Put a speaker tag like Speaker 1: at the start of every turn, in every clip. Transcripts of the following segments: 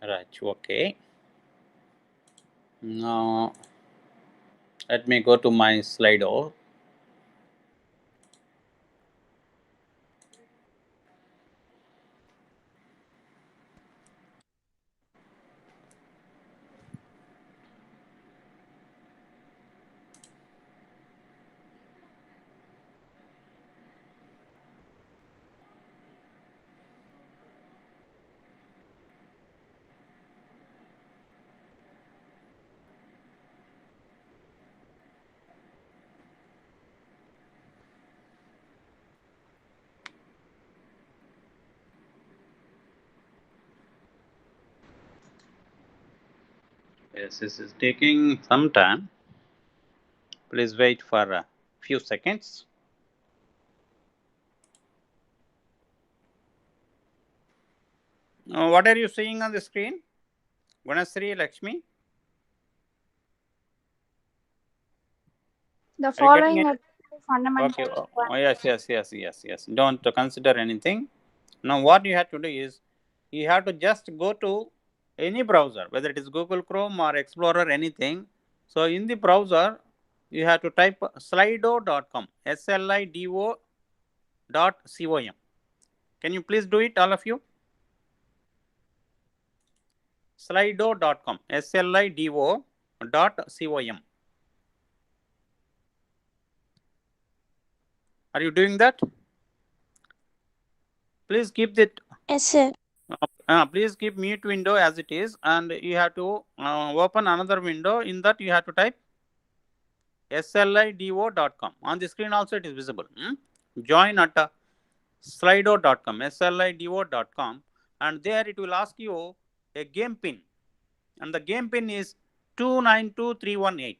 Speaker 1: Right, okay. Now, let me go to my Slido. Yes, this is taking some time. Please wait for a few seconds. What are you seeing on the screen? Gunasri, Lakshmi?
Speaker 2: The
Speaker 1: Are you getting
Speaker 2: following
Speaker 1: it?
Speaker 2: are
Speaker 1: Okay.
Speaker 2: fundamental.
Speaker 1: Yes. Don't consider anything. Now, what you have to do is you have to just go to any browser, whether it is Google Chrome or Explorer, anything. So, in the browser, you have to type slido.com, slido.com. Can you please do it, all of you? Slido.com, slido.com. Are you doing that? Please keep it.
Speaker 2: Yes, sir.
Speaker 1: Please keep mute window as it is, and you have to open another window. In that, you have to type slido.com. On the screen also it is visible. Join at slido.com, slido.com, and there it will ask you a game pin, and the game pin is 292318.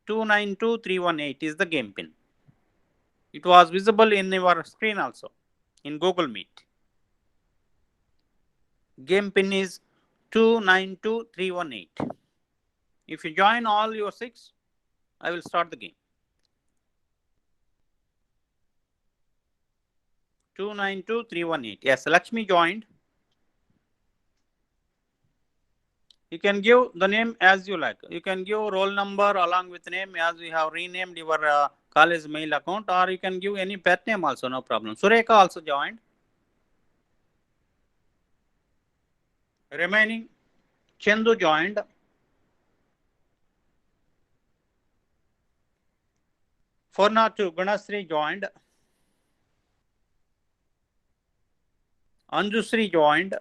Speaker 1: 292318 is the game pin. It was visible in your screen also in Google Meet. Game pin is 292318. If you join all your 6, I will start the game. 292318. Yes, Lakshmi joined. You can give the name as you like. You can give roll number along with name as we have renamed your college mail account, or you can give any pet name also, no problem. Sureka also joined. Remaining, Chandu joined. Fornatu Gunasri joined. Anjusri joined.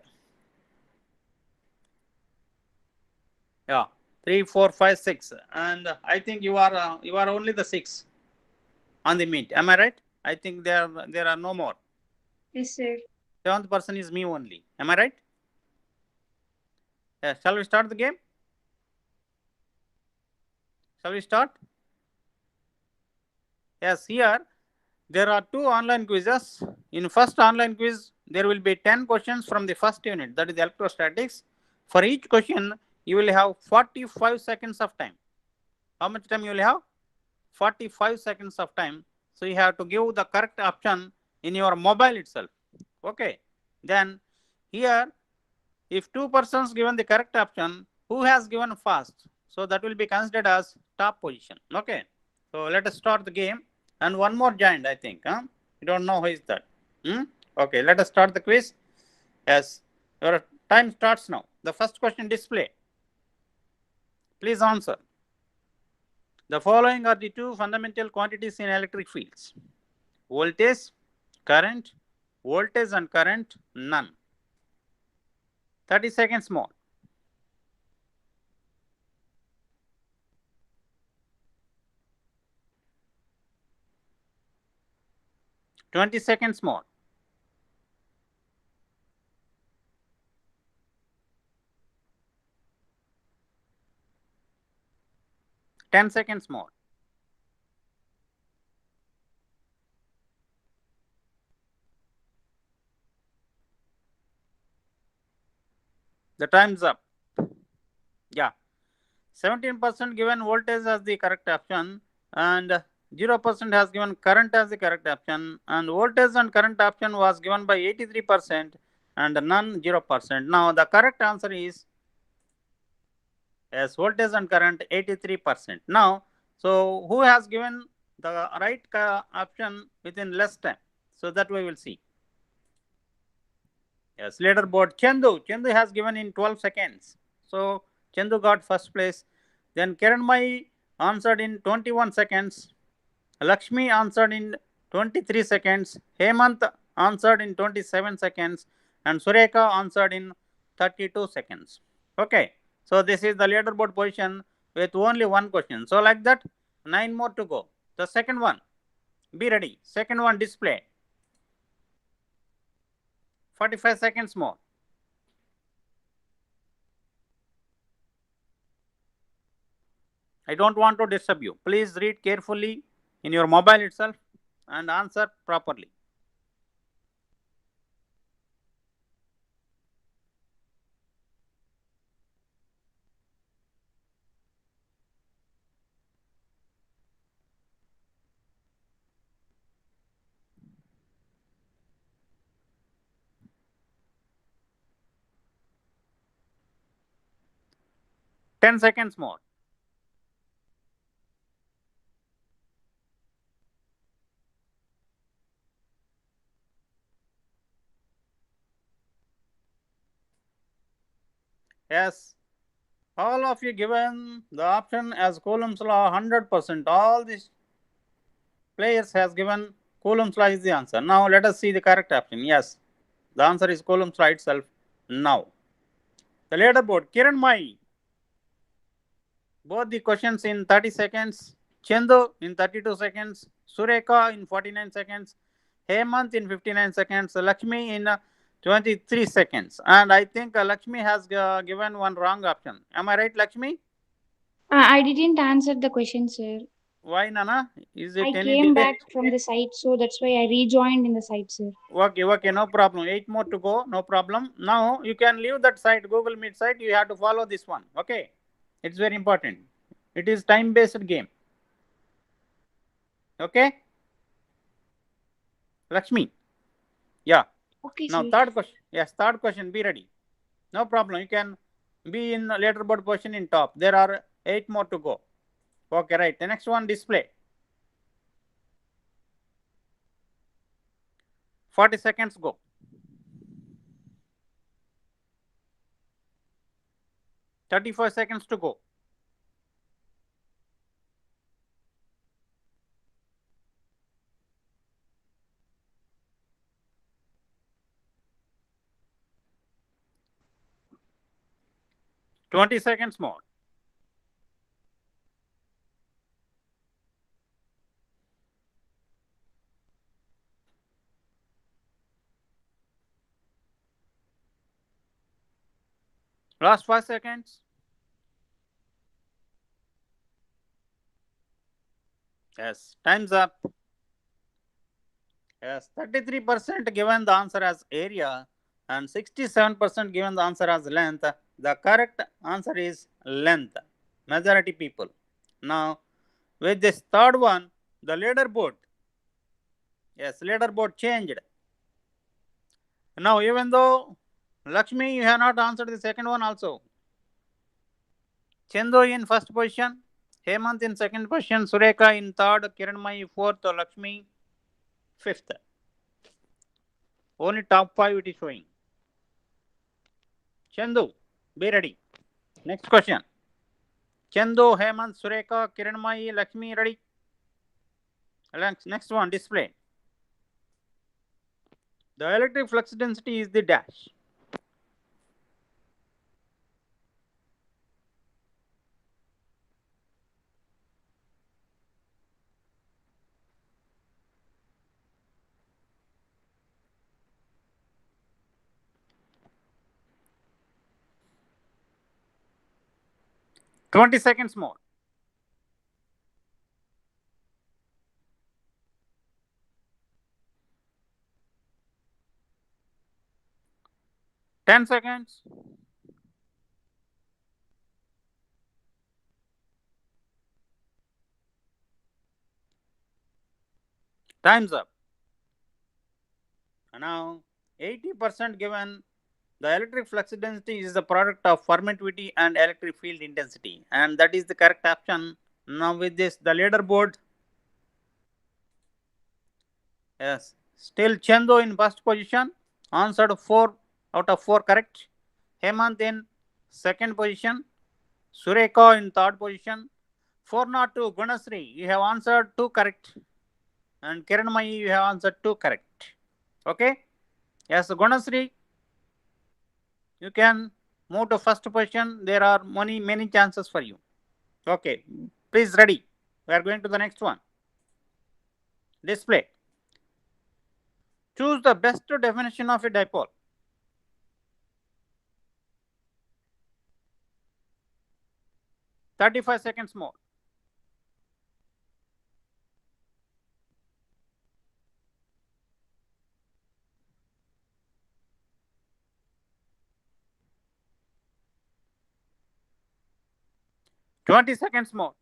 Speaker 1: Yeah, 3, 4, 5, 6, and I think you are only the 6 on the meet. Am I right? I think there are no more.
Speaker 2: Yes, sir.
Speaker 1: 7th person is me only. Am I right? Yeah, shall we start the game? Shall we start? Yes, here there are 2 online quizzes. In first online quiz, there will be 10 questions from the first unit, that is electrostatics. For each question, you will have 45 seconds of time. How much time you will have? 45 seconds of time. So you have to give the correct option in your mobile itself. Okay. Then here, if 2 persons given the correct option, who has given first? So that will be considered as top position. Okay. So let us start the game. And one more joined, I think. You don't know who is that. Okay, let us start the quiz. Yes, your time starts now. The first question display. Please answer. The following are the 2 fundamental quantities in electric fields: voltage, current, voltage and current, none. 30 seconds more. 20 seconds more. 10 seconds more. The time's up. Yeah. 17% given voltage as the correct option, and 0% has given current as the correct option, and voltage and current option was given by 83%, and none 0%. Now the correct answer is yes, voltage and current 83%. Now, so who has given the right option within less time? So that we will see. Yes, leaderboard Chandu. Chandu has given in 12 seconds. So Chandu got first place. Then Kiranmai answered in 21 seconds. Lakshmi answered in 23 seconds. Hemant answered in 27 seconds. And Sureka answered in 32 seconds. Okay. So this is the leaderboard position with only one question. So like that, 9 more to go. The second one, be ready. Second one, display. 45 seconds more. I don't want to disturb you. Please read carefully in your mobile itself and answer properly. Ten seconds more. Yes, all of you given the option as Coulomb's law 100%. All these players has given Coulomb's law is the answer. Now let us see the correct option. Yes, the answer is Coulomb's law itself. Now the leaderboard Kiran Mai, both the questions in 30 seconds. Chandu in 32 seconds. Sureka in 49 seconds. Hemant in 59 seconds. Lakshmi in 23 seconds. And I think Lakshmi has given one wrong option. Am I right, Lakshmi?
Speaker 2: I didn't answer the question, sir.
Speaker 1: Why, Nana? Is it
Speaker 2: I
Speaker 1: any
Speaker 2: came
Speaker 1: delay?
Speaker 2: back from the site, so that's why I rejoined in the site, sir.
Speaker 1: Okay, okay, no problem. 8 more to go, no problem. Now you can leave that site, Google Meet site. You have to follow this one. Okay, it's very important. It is time-based game. Okay, Lakshmi. Yeah.
Speaker 2: Okay,
Speaker 1: Now
Speaker 2: sir.
Speaker 1: third question. Yes, third question. Be ready. No problem. You can be in leaderboard position in top. There are 8 more to go. Okay, right. The next one, display. 40 seconds go. 35 seconds to go. 20 seconds more. Last 5 seconds. Yes, time's up. Yes, 33% given the answer as area and 67% given the answer as length. The correct answer is length. Majority people. Now, with this third one, the leaderboard. Yes, leaderboard changed. Now, even though Lakshmi, you have not answered the second one also. Chandu in first position, Hemant in second position, Sureka in third, Kiranmai fourth, Lakshmi fifth. Only top 5 it is showing. Chandu, be ready. Next question. Chandu, Hemant, Sureka, Kiranmai, Lakshmi, ready? Next one, display. The electric flux density is the dash. Twenty seconds more. Ten seconds. Time's up. Now 80% given The electric flux density is the product of permittivity and electric field intensity, and that is the correct option. Now with this, the leaderboard, yes, still Chendo in first position, answered 4 out of 4 correct. Hemant in second position, Sureka in third position. 402 Gunasri, you have answered 2 correct, and Kiranmai, you have answered 2 correct. Okay, yes, Gunasri, you can move to first position. There are many chances for you. Okay, please ready. We are going to the next one. Display. Choose the best definition of a dipole. $35 seconds more. $20 seconds more.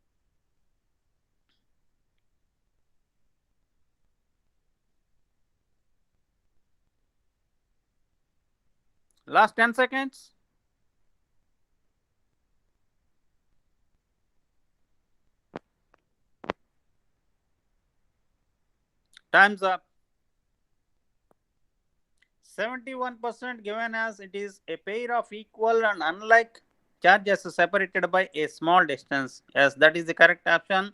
Speaker 1: Last 10 seconds. Time's up. 71% given as it is a pair of equal and unlike charges separated by a small distance. Yes, that is the correct option.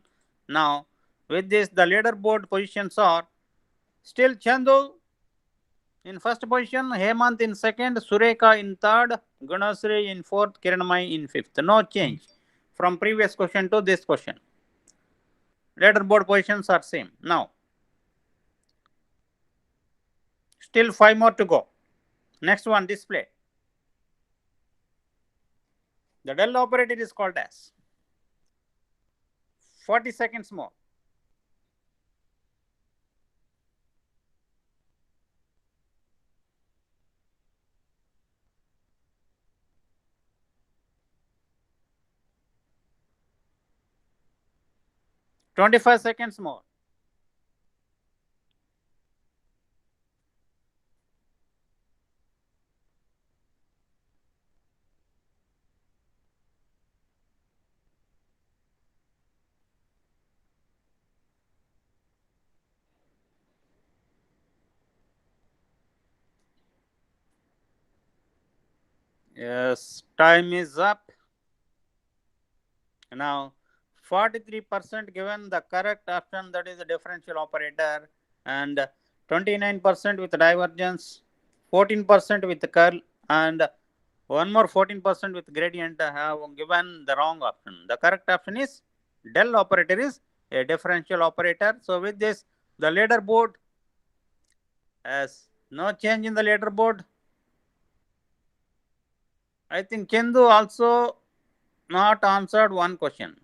Speaker 1: Now, with this, the leaderboard positions are still Chandu in first position, Hemant in second, Sureka in third, Gunasri in fourth, Kiranmai in fifth. No change from previous question to this question. Leaderboard positions are same. Now, still 5 more to go. Next one, display. The del operator is called as 40 seconds more. $25 seconds more. Yes, time is up. Now, 43% given the correct option, that is the differential operator, and 29% with divergence, 14% with curl, and one more 14% with gradient have given the wrong option. The correct option is del operator is a differential operator. So with this, the leaderboard has no change in the leaderboard. I think Chendu also not answered one question.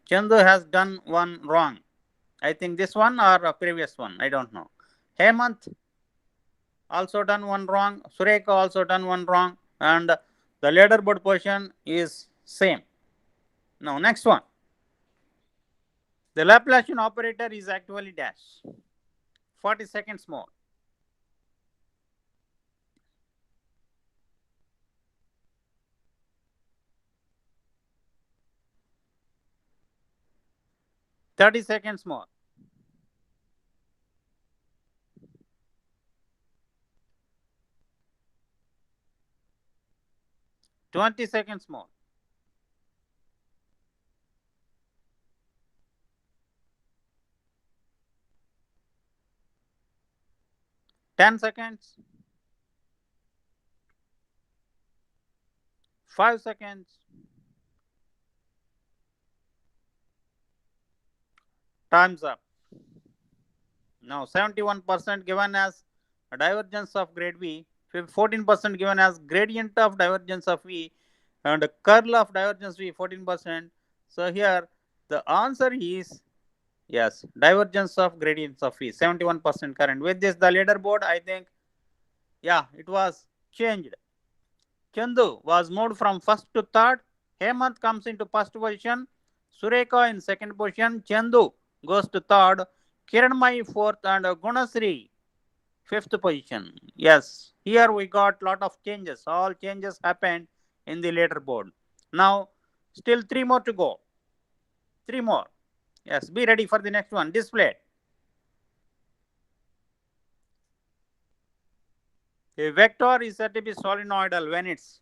Speaker 1: Chandu has done one wrong. I think this one or a previous one. I don't know. Hemant also done one wrong. Sureka also done one wrong. And the leaderboard position is same. Now next one. The Laplacian operator is actually dash. 40 seconds more. $30 seconds more. $20 seconds more. $10 seconds. 5 seconds. Time's up. Now 71% given as a divergence of grade V, 14% given as gradient of divergence of V, and curl of divergence V 14%. So here the answer is yes, divergence of gradients of V, 71% current. With this, the leaderboard, I think, yeah, it was changed. Chandu was moved from first to third. Hemant comes into first position. Sureka in second position. Chandu goes to third. Kiranmai fourth, and Gunasri fifth position. Yes, here we got lot of changes. All changes happened in the leaderboard. Now, still 3 more to go. 3 more. Yes, be ready for the next one. Display. A vector is said to be solenoidal when its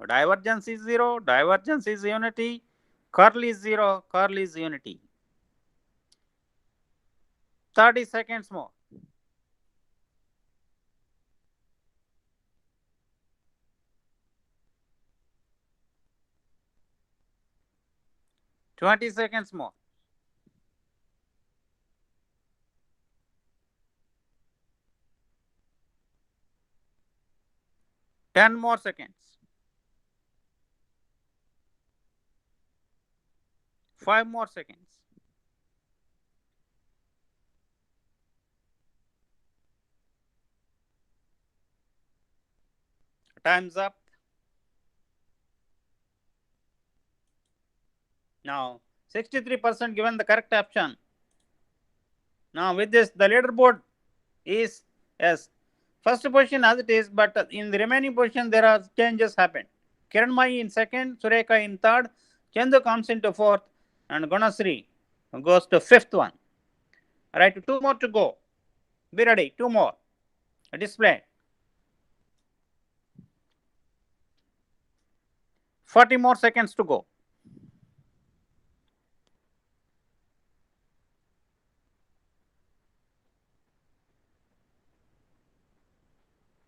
Speaker 1: divergence is 0, divergence is unity, curl is 0, curl is unity. 30 seconds more. 20 seconds more. 10 more seconds. 5 more seconds. Time's up. Now, 63% given the correct option. Now, with this, the leaderboard is yes, first position as it is, but in the remaining position, there are changes happened. Kiranmai in second, Sureka in third, Chandu comes into fourth, and Gunasri goes to fifth one. Right, 2 more to go. Be ready, 2 more. Display. 40 more seconds to go.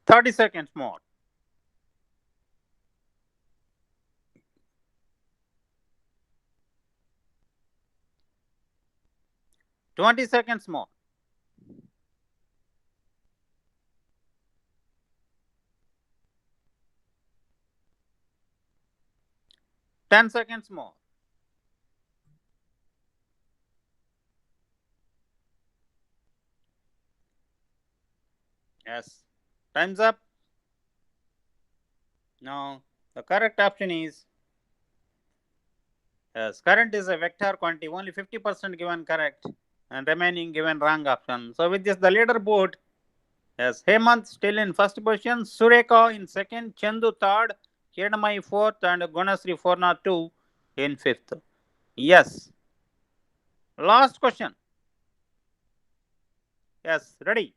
Speaker 1: 30 seconds more. 20 seconds more. 10 seconds more. Yes. Time's up. Now, the correct option is yes, current is a vector quantity, only 50% given correct and remaining given wrong option. So, with this, the leaderboard, yes, Hemant still in first position, Sureka in second, Chandu third, Kiranmai fourth, and Gunasri 402 in fifth. Yes. Last question. Yes, ready.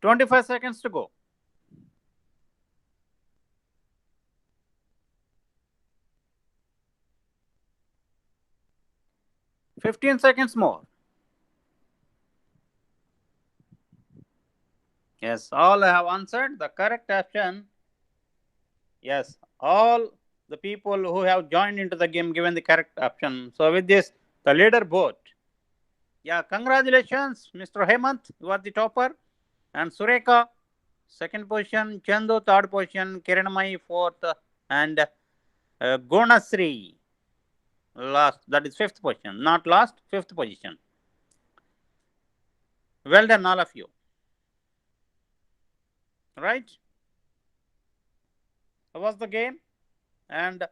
Speaker 1: 25 seconds to go. 15 seconds more. Yes, all have answered the correct option. Yes, all the people who have joined into the game given the correct option. So with this, the leaderboard. Yeah, congratulations, Mr. Hemant, you are the topper, and Sureka second position, Chandu third position, Kiranmai fourth, and Gunasri last. That is fifth position, not last, fifth position. Well done, all of you. Right? How was the game? And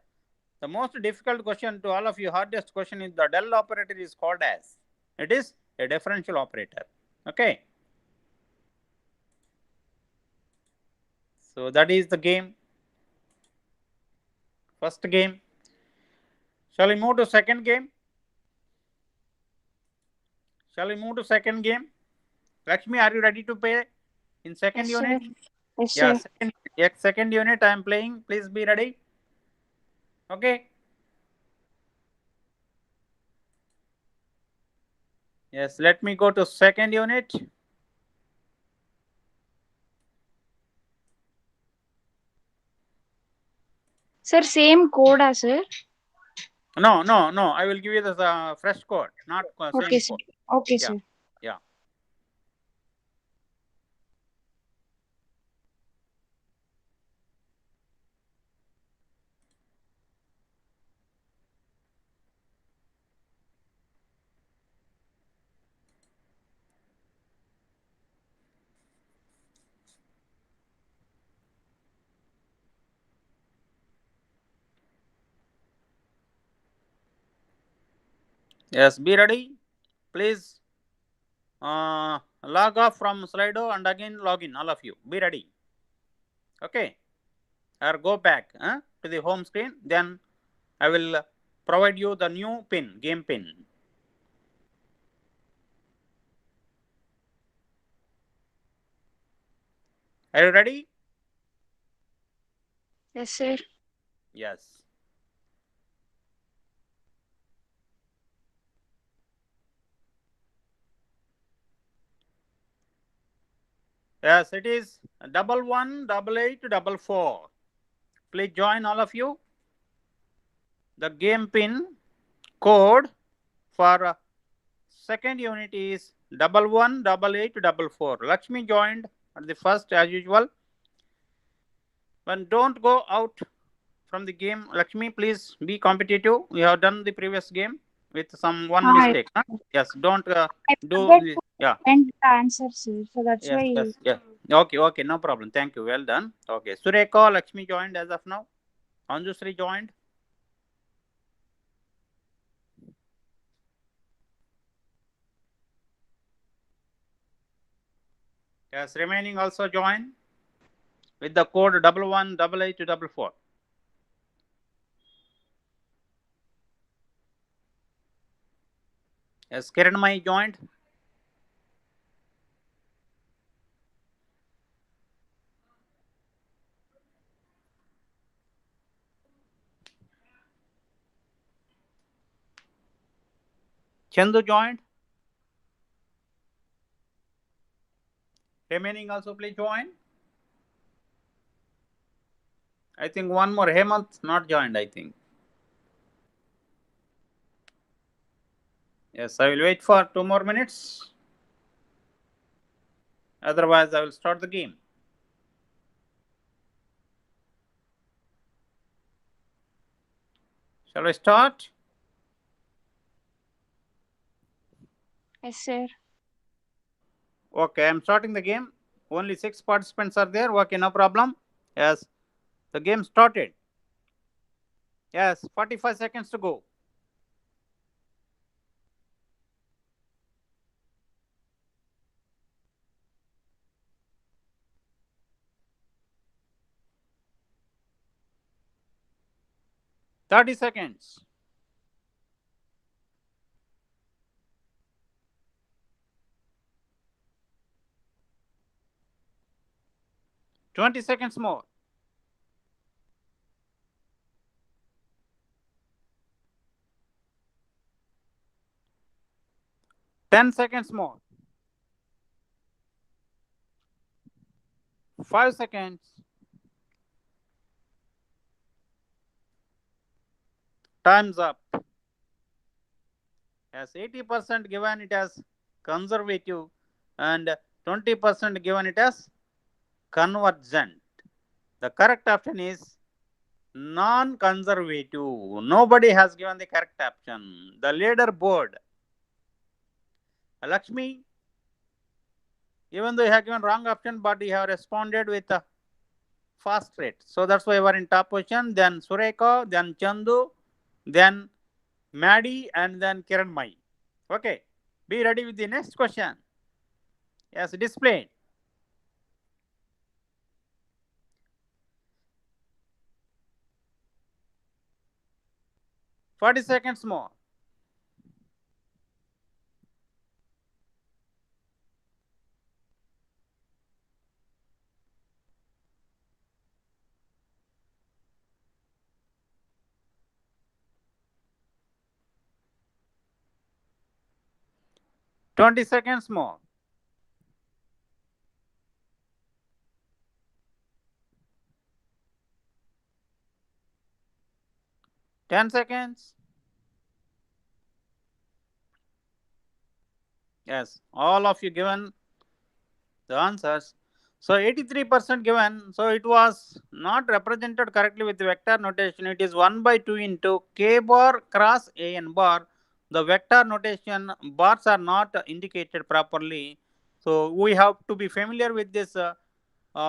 Speaker 1: the most difficult question to all of you, hardest question is the del operator is called as. It is a differential operator. Okay. So that is the game. First game. Shall we move to second game? Shall we move to second game? Lakshmi, are you ready to play in second
Speaker 2: Yes,
Speaker 1: unit?
Speaker 2: sir. Yes,
Speaker 1: Yeah,
Speaker 2: sir.
Speaker 1: second unit I am playing. Please be ready. Okay. Yes, let me go to second unit.
Speaker 2: Sir, same code as sir.
Speaker 1: No, no, no. I will give you the fresh code, not
Speaker 2: Okay,
Speaker 1: same
Speaker 2: sir.
Speaker 1: code.
Speaker 2: Okay,
Speaker 1: Yeah,
Speaker 2: sir.
Speaker 1: yeah. Yes, be ready. Please log off from Slido and again log in, all of you. Be ready. Okay. Or go back to the home screen. Then I will provide you the new pin, game pin. Are you ready?
Speaker 2: Yes, sir.
Speaker 1: Yes. Yes, it is 11188844. Please join, all of you. The game pin code for second unit is 11188844. Lakshmi joined at the first as usual. But don't go out from the game. Lakshmi, please be competitive. We have done the previous game with some one
Speaker 2: Hi.
Speaker 1: mistake. Yes, don't
Speaker 2: I
Speaker 1: do
Speaker 2: forgot
Speaker 1: the,
Speaker 2: to
Speaker 1: yeah.
Speaker 2: send the answer, sir. So that's
Speaker 1: Yes,
Speaker 2: why.
Speaker 1: yes, yes. Okay, okay, no problem. Thank you. Well done. Okay, Sureka, Lakshmi joined as of now. Anjusri joined. Yes, remaining also join with the code 11188844. Yes, Kiranmai joined. Chandu joined. Remaining also please join. I think one more. Hemant not joined, I think. Yes, I will wait for 2 more minutes. Otherwise, I will start the game. Shall I start?
Speaker 2: Yes, sir.
Speaker 1: Okay, I'm starting the game. Only 6 participants are there. Okay, no problem. Yes, the game started. Yes, 45 seconds to go. $30. 20 seconds more. 10 seconds more. 5 seconds. Time's up. As 80% given it as conservative and 20% given it as convergent. The correct option is non-conservative. Nobody has given the correct option. The leaderboard. Lakshmi, even though you have given wrong option, but you have responded with a fast rate. So that's why you are in top position. Then Sureka, then Chandu, then Maddie, and then Kiranmai. Okay. Be ready with the next question. Yes, display. 40 seconds more. 20 seconds more. 10 seconds. Yes, all of you given the answers. So 83% given. So it was not represented correctly with the vector notation. It is 1 by 2 into k bar cross a n bar. The vector notation bars are not indicated properly. So we have to be familiar with this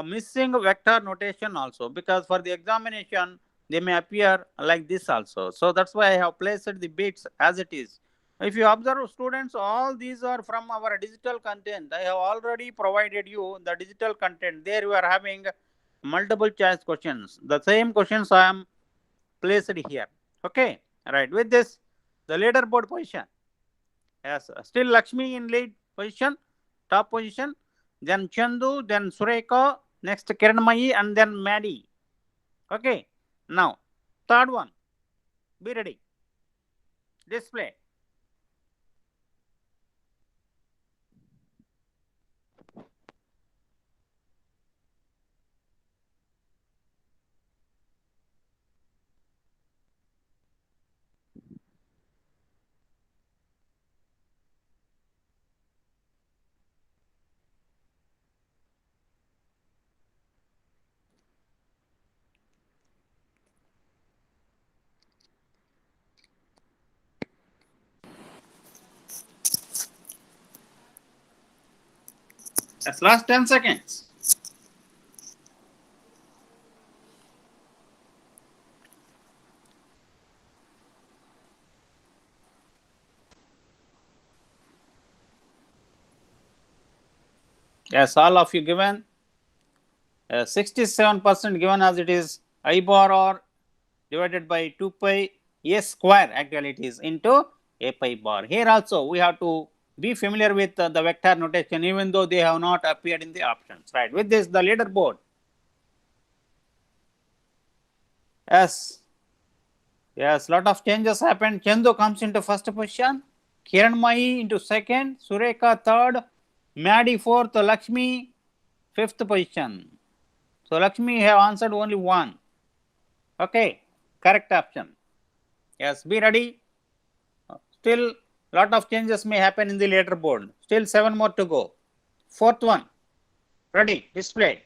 Speaker 1: missing vector notation also, because for the examination they may appear like this also. So that's why I have placed the bits as it is. If you observe, students, all these are from our digital content. I have already provided you the digital content. There we are having multiple choice questions. The same questions I am placed here. Okay, right. With this, the leaderboard position. Yes, still Lakshmi in lead position, top position. Then Chandu, then Sureka, next Kiranmayi, and then Maddie. Okay, now third one. Be ready. Display. Yes, last 10 seconds. Yes, all of you given. 67% given as it is I bar r divided by 2 pi a square, actually it is, into a pi bar. Here also we have to be familiar with the vector notation, even though they have not appeared in the options. Right. With this, the leaderboard. Yes, lot of changes happened. Chandu comes into first position, Kiranmayi into second, Sureka third, Maddie fourth, Lakshmi fifth position. So Lakshmi have answered only one. Okay, correct option. Yes, be ready. Still lot of changes may happen in the leaderboard. Still 7 more to go. Fourth one. Ready, display.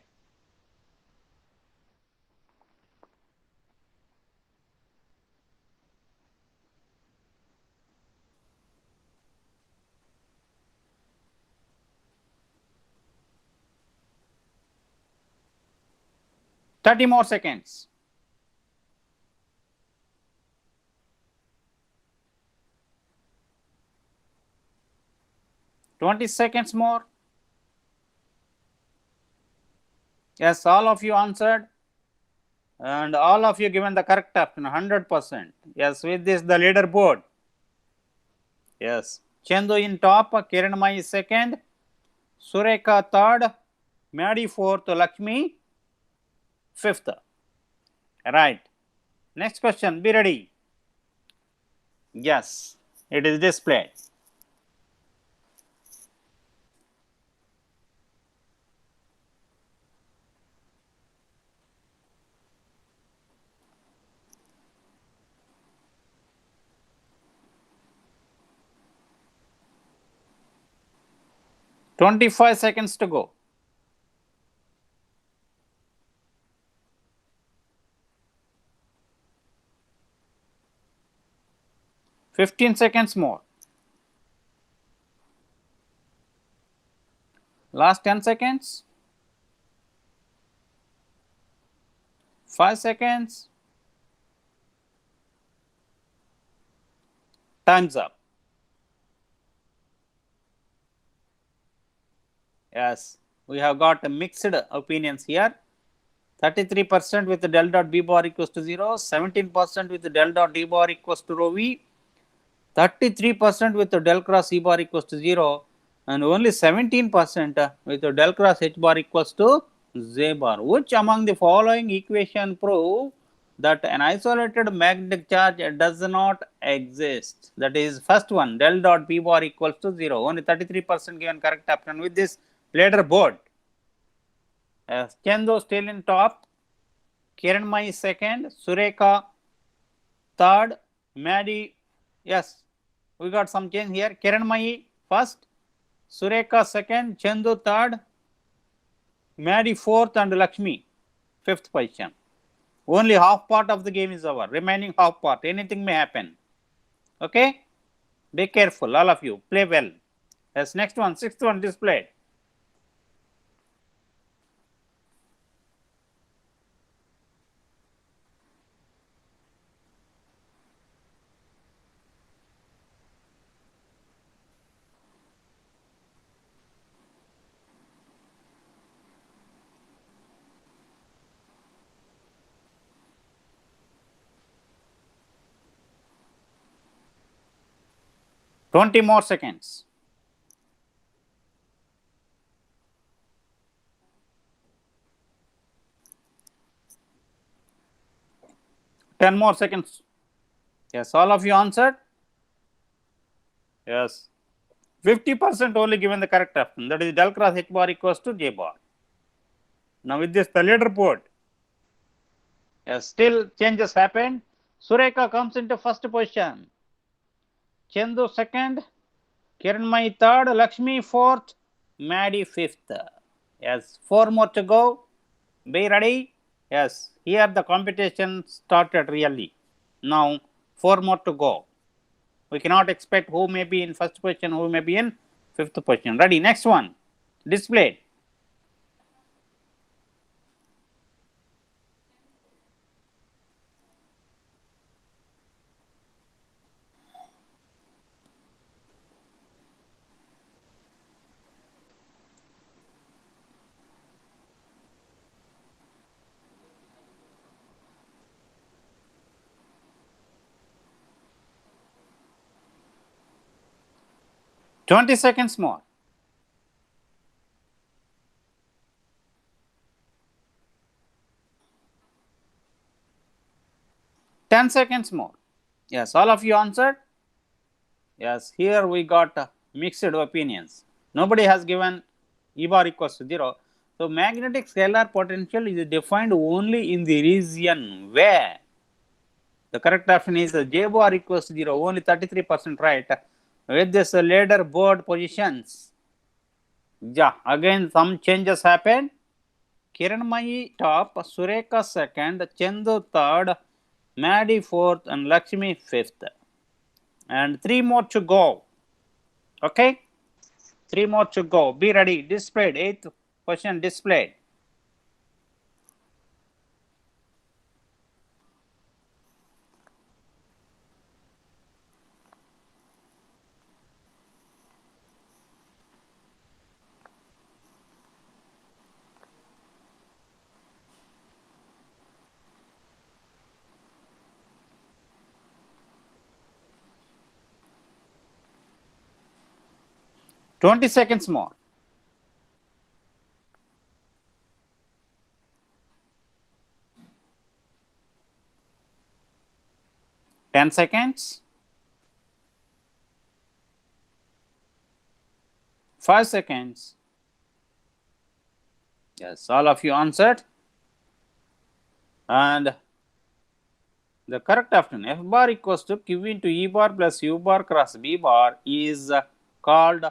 Speaker 1: Thirty more seconds. $20 more. Yes, all of you answered. And all of you given the correct option, 100%. Yes, with this, the leaderboard. Yes, Chandu in top, Kiranmayi second, Sureka third, Maddie fourth, Lakshmi fifth. Right. Next question, be ready. Yes, it is displayed. $25 to go. $15 more. Last 10 seconds. 5 seconds. Time's up. Yes, we have got mixed opinions here. 33% with del dot b bar equals to 0, 17% with del dot d bar equals to rho v, 33% with del cross e bar equals to 0, and only 17% with del cross h bar equals to z bar. Which among the following equation prove that an isolated magnetic charge does not exist? That is first one, del dot b bar equals to 0. Only 33% given correct option. With this leaderboard, Chandu still in top, Kiranmayi second, Sureka third, Maddie, yes, we got some change here. Kiranmayi first, Sureka second, Chandu third, Maddie fourth, and Lakshmi fifth position. Only half part of the game is over. Remaining half part, anything may happen. Okay, be careful, all of you. Play well. Yes, next one, sixth one displayed. 20 more seconds. Ten more seconds. Yes, all of you answered. Yes, 50% only given the correct option. That is del cross H bar equals to J bar. Now with this, the leaderboard. Yes, still changes happened. Sureka comes into first position. Chandu second. Kiranmai third. Lakshmi fourth. Maddie fifth. Yes, 4 more to go. Be ready. Yes, here the competition started really. Now 4 more to go. We cannot expect who may be in first position, who may be in fifth position. Ready? Next one. Display. Twenty seconds more. Ten seconds more. Yes, all of you answered. Yes, here we got mixed opinions. Nobody has given E bar equals to 0. So magnetic scalar potential is defined only in the region where the correct option is J bar equals to 0. Only 33% right. With this ladder board positions. Yeah, again some changes happened. Kiranmai top, Sureka second, Chandu third, Maddie fourth, and Lakshmi fifth. And 3 more to go. Okay, 3 more to go. Be ready. Displayed. 8th question displayed. Twenty seconds more. Ten seconds. 5 seconds. Yes, all of you answered. And the correct option F bar equals to Q into E bar plus U bar cross B bar is called,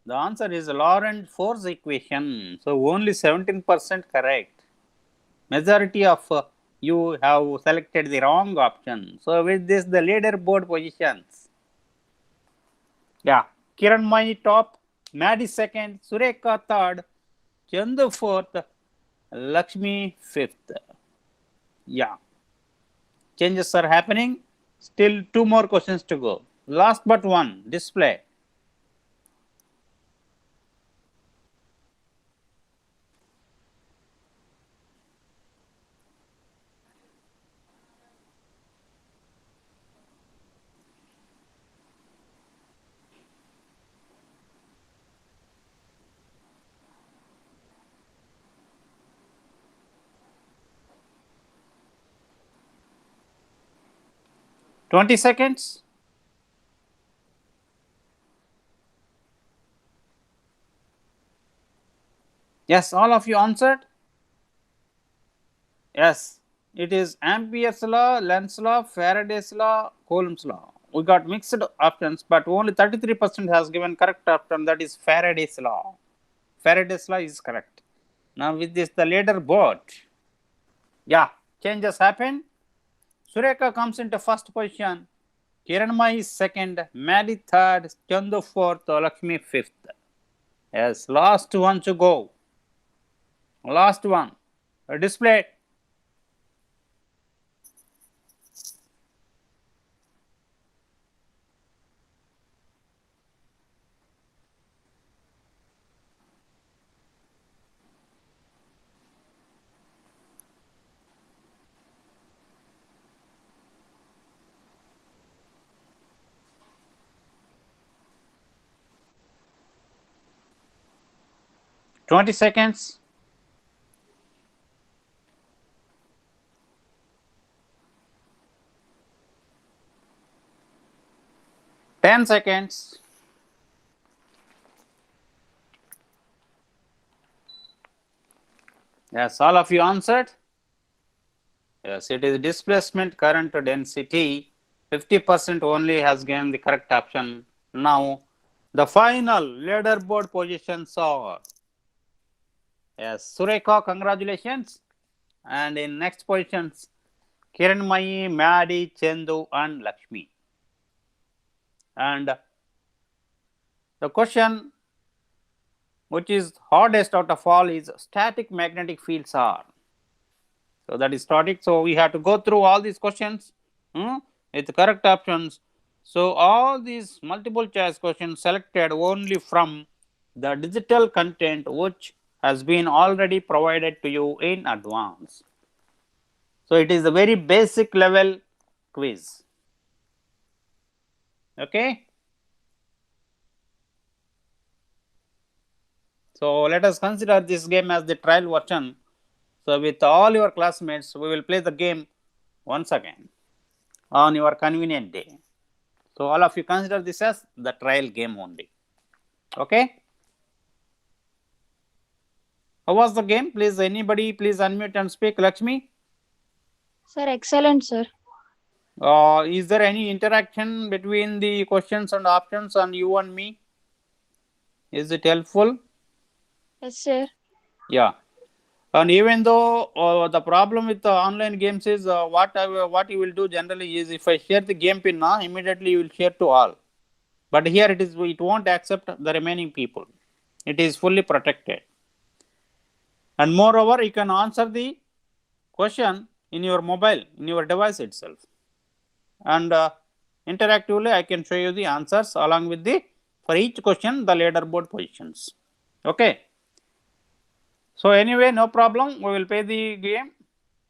Speaker 1: the answer is Lorentz force equation. So only 17% correct. Majority of you have selected the wrong option. So with this, the leaderboard positions. Yeah, Kiranmai top, Maddie second, Sureka third, Chandu fourth, Lakshmi fifth. Yeah, changes are happening. Still 2 more questions to go. Last but one, display. Twenty seconds. Yes, all of you answered. Yes, it is Ampere's law, Lenz's law, Faraday's law, Coulomb's law. We got mixed options, but only 33% has given correct option, that is Faraday's law. Faraday's law is correct. Now with this, the leaderboard. Yeah, changes happen. Sureka comes into first position. Kiranmai is second, Maddie third, Chandu fourth, Lakshmi fifth. Yes, last one to go. Last one. Display. 20 seconds. Ten seconds. Yes, all of you answered. Yes, it is displacement current density. 50% only has given the correct option. Now, the final leaderboard positions are, yes, Sureka, congratulations. And in next positions, Kiranmayi, Maddie, Chendu, and Lakshmi. And the question which is hardest out of all is static magnetic fields are. So that is static. So we have to go through all these questions with the correct options. So all these multiple choice questions selected only from the digital content which has been already provided to you in advance. So it is a very basic level quiz. Okay. So let us consider this game as the trial version. So with all your classmates, we will play the game once again on your convenient day. So all of you consider this as the trial game only. Okay. How was the game? Please, anybody, please unmute and speak. Lakshmi.
Speaker 2: Sir, excellent, sir.
Speaker 1: Is there any interaction between the questions and options and you and me? Is it helpful?
Speaker 2: Yes, sir.
Speaker 1: Yeah. And even though the problem with the online games is what you will do generally is if I share the game pin now, immediately you will share to all. But here it won't accept the remaining people. It is fully protected. And moreover, you can answer the question in your mobile, in your device itself. And interactively, I can show you the answers along with the, for each question, the leaderboard positions. Okay. So anyway, no problem. We will play the game,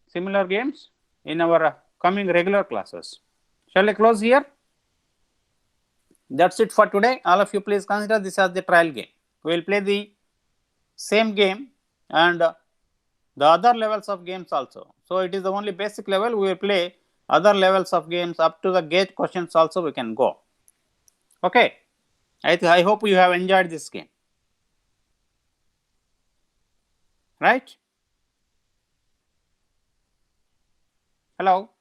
Speaker 1: similar games in our coming regular classes. Shall I close here? That's it for today. All of you please consider this as the trial game. We will play the same game and the other levels of games also. So it is the only basic level. We will play other levels of games up to the gate questions also we can go. Okay. I hope you have enjoyed this game. Right? Hello.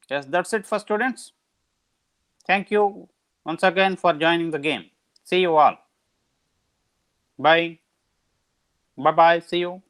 Speaker 1: Yes, that's it for students. Thank you once again for joining the game. See you all. Bye. Bye bye. See you.